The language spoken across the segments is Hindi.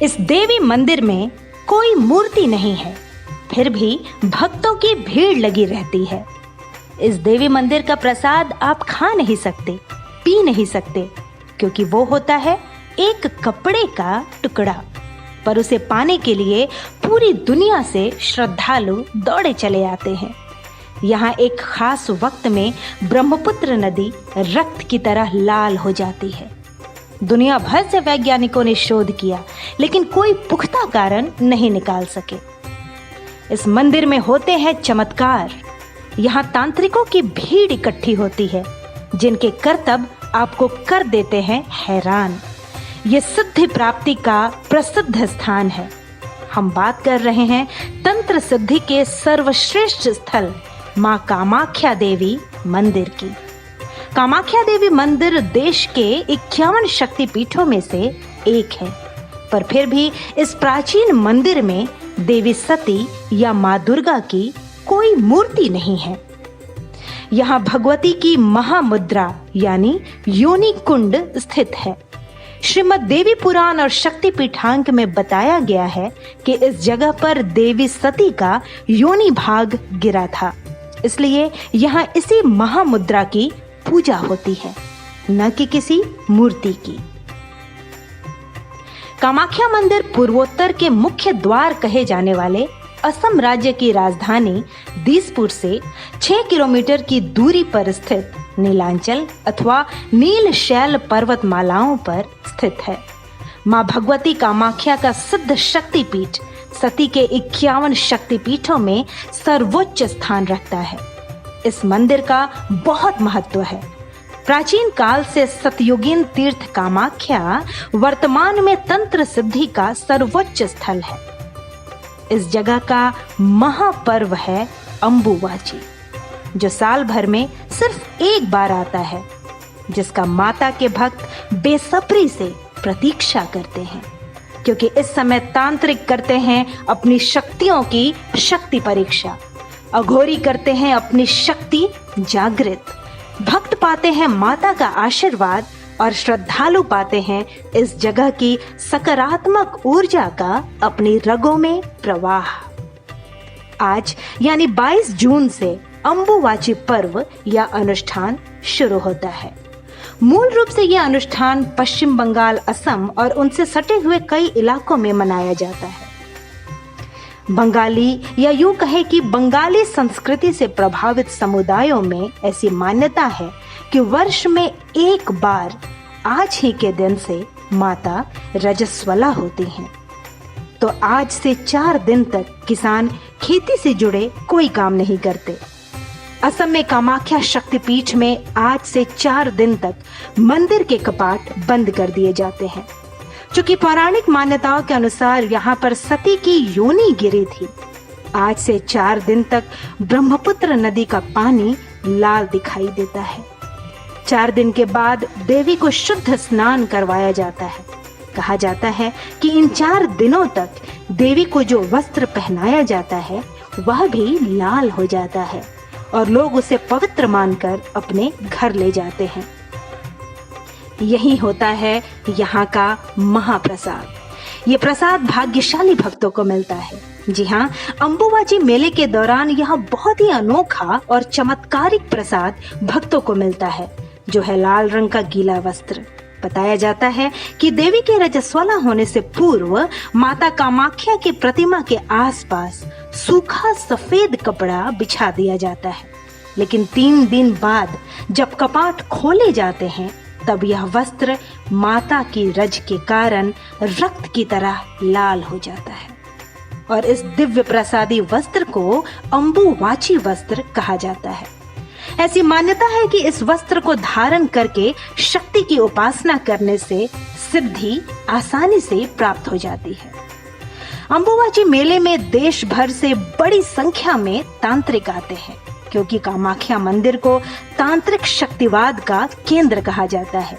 इस देवी मंदिर में कोई मूर्ति नहीं है, फिर भी भक्तों की भीड़ लगी रहती है। इस देवी मंदिर का प्रसाद आप खा नहीं सकते, पी नहीं सकते, क्योंकि वो होता है एक कपड़े का टुकड़ा। पर उसे पाने के लिए पूरी दुनिया से श्रद्धालु दौड़े चले आते हैं। यहाँ एक खास वक्त में ब्रह्मपुत्र नदी रक्त की तरह लाल हो जाती है। दुनिया भर से वैज्ञानिकों ने शोध किया, लेकिन कोई पुख्ता कारण नहीं निकाल सके। इस मंदिर में होते हैं चमत्कार। यहाँ तांत्रिकों की भीड़ इकट्ठी होती है, जिनके करतब आपको कर देते हैं हैरान। ये सिद्धि प्राप्ति का प्रसिद्ध स्थान है। हम बात कर रहे हैं तंत्र सिद्धि के सर्वश्रेष्ठ स्थल मां कामाख्या देवी मंदिर की। कामाख्या देवी मंदिर देश के 51 शक्तिपीठों में से एक है, पर फिर भी इस प्राचीन मंदिर में देवी सती या मां दुर्गा की कोई मूर्ति नहीं है। यहाँ भगवती की महामुद्रा यानी योनि कुंड स्थित है। श्रीमद् देवी पुराण और शक्ति पीठांक में बताया गया है कि इस जगह पर देवी सती का योनि भाग गिरा था, इसलिए यहाँ इसी महामुद्रा की पूजा होती है, न कि किसी मूर्ति की। कामाख्या मंदिर पूर्वोत्तर के मुख्य द्वार कहे जाने वाले असम राज्य की राजधानी दिसपुर से 6 किलोमीटर की दूरी पर स्थित नीलांचल अथवा नीलशैल पर्वतमालाओं पर स्थित है। मां भगवती कामाख्या का सिद्ध शक्तिपीठ सती के 51 शक्तिपीठों में सर्वोच्च स्थान रखता है। इस मंदिर का बहुत महत्व है। प्राचीन काल से सतयुगीन तीर्थ कामाख्या वर्तमान में तंत्र सिद्धि का सर्वोच्च स्थल है। इस जगह का महापर्व है अम्बुवाची, जो साल भर में सिर्फ एक बार आता है, जिसका माता के भक्त बेसब्री से प्रतीक्षा करते हैं, क्योंकि इस समय तांत्रिक करते हैं अपनी शक्तियों की शक्ति परीक्षा, अघोरी करते हैं अपनी शक्ति जागृत, भक्त पाते हैं माता का आशीर्वाद और श्रद्धालु पाते हैं इस जगह की सकारात्मक ऊर्जा का अपनी रगों में प्रवाह। आज यानी 22 जून से अम्बुवाची पर्व या अनुष्ठान शुरू होता है। मूल रूप से यह अनुष्ठान पश्चिम बंगाल, असम और उनसे सटे हुए कई इलाकों में मनाया जाता है। बंगाली या यूं कहे कि बंगाली संस्कृति से प्रभावित समुदायों में ऐसी मान्यता है कि वर्ष में एक बार आज ही के दिन से माता रजस्वला होती हैं। तो आज से 4 दिन तक किसान खेती से जुड़े कोई काम नहीं करते। असम में कामाख्या शक्तिपीठ में आज से 4 दिन तक मंदिर के कपाट बंद कर दिए जाते हैं। चूंकि पौराणिक मान्यताओं के अनुसार यहाँ पर सती की योनि गिरी थी, आज से 4 दिन तक ब्रह्मपुत्र नदी का पानी लाल दिखाई देता है। 4 दिन के बाद देवी को शुद्ध स्नान करवाया जाता है। कहा जाता है कि इन 4 दिनों तक देवी को जो वस्त्र पहनाया जाता है वह भी लाल हो जाता है और लोग उसे पवित्र मानकर अपने घर ले जाते हैं। यही होता है यहाँ का महाप्रसाद। ये प्रसाद भाग्यशाली भक्तों को मिलता है। जी हाँ, अम्बुवाची मेले के दौरान यहाँ बहुत ही अनोखा और चमत्कारिक प्रसाद भक्तों को मिलता है, जो है लाल रंग का गीला वस्त्र। बताया जाता है कि देवी के रजस्वला होने से पूर्व माता कामाख्या की प्रतिमा के आसपास सूखा सफेद कपड़ा बिछा दिया जाता है, लेकिन 3 दिन बाद जब कपाट खोले जाते हैं तब यह वस्त्र माता की रज के कारण रक्त की तरह लाल हो जाता है और इस दिव्य प्रसादी वस्त्र को अम्बुवाची वस्त्र कहा जाता है। ऐसी मान्यता है कि इस वस्त्र को धारण करके शक्ति की उपासना करने से सिद्धि आसानी से प्राप्त हो जाती है। अम्बुवाची मेले में देश भर से बड़ी संख्या में तांत्रिक आते हैं, क्योंकि कामाख्या मंदिर को तांत्रिक शक्तिवाद का केंद्र कहा जाता है।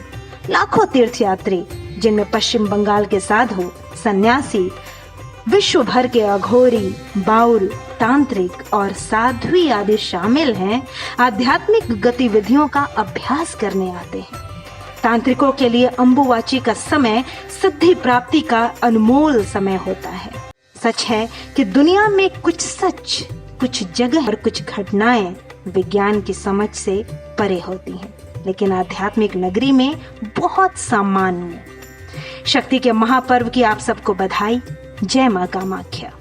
लाखों तीर्थयात्री, जिनमें पश्चिम बंगाल के साधु, सन्यासी, विश्व भर के अघोरी, बाउल, तांत्रिक और साध्वी आदि शामिल हैं, आध्यात्मिक गतिविधियों का अभ्यास करने आते हैं तांत्रिकों के लिए अंबुवाची का समय सिद्धि प्राप्ति का अनमोल समय होता है। सच है कि दुनिया में कुछ सच, कुछ जगह और कुछ घटनाएं विज्ञान की समझ से परे होती हैं, लेकिन आध्यात्मिक नगरी में बहुत सामान्य। शक्ति के महापर्व की आप सबको बधाई। जय मां कामाख्या।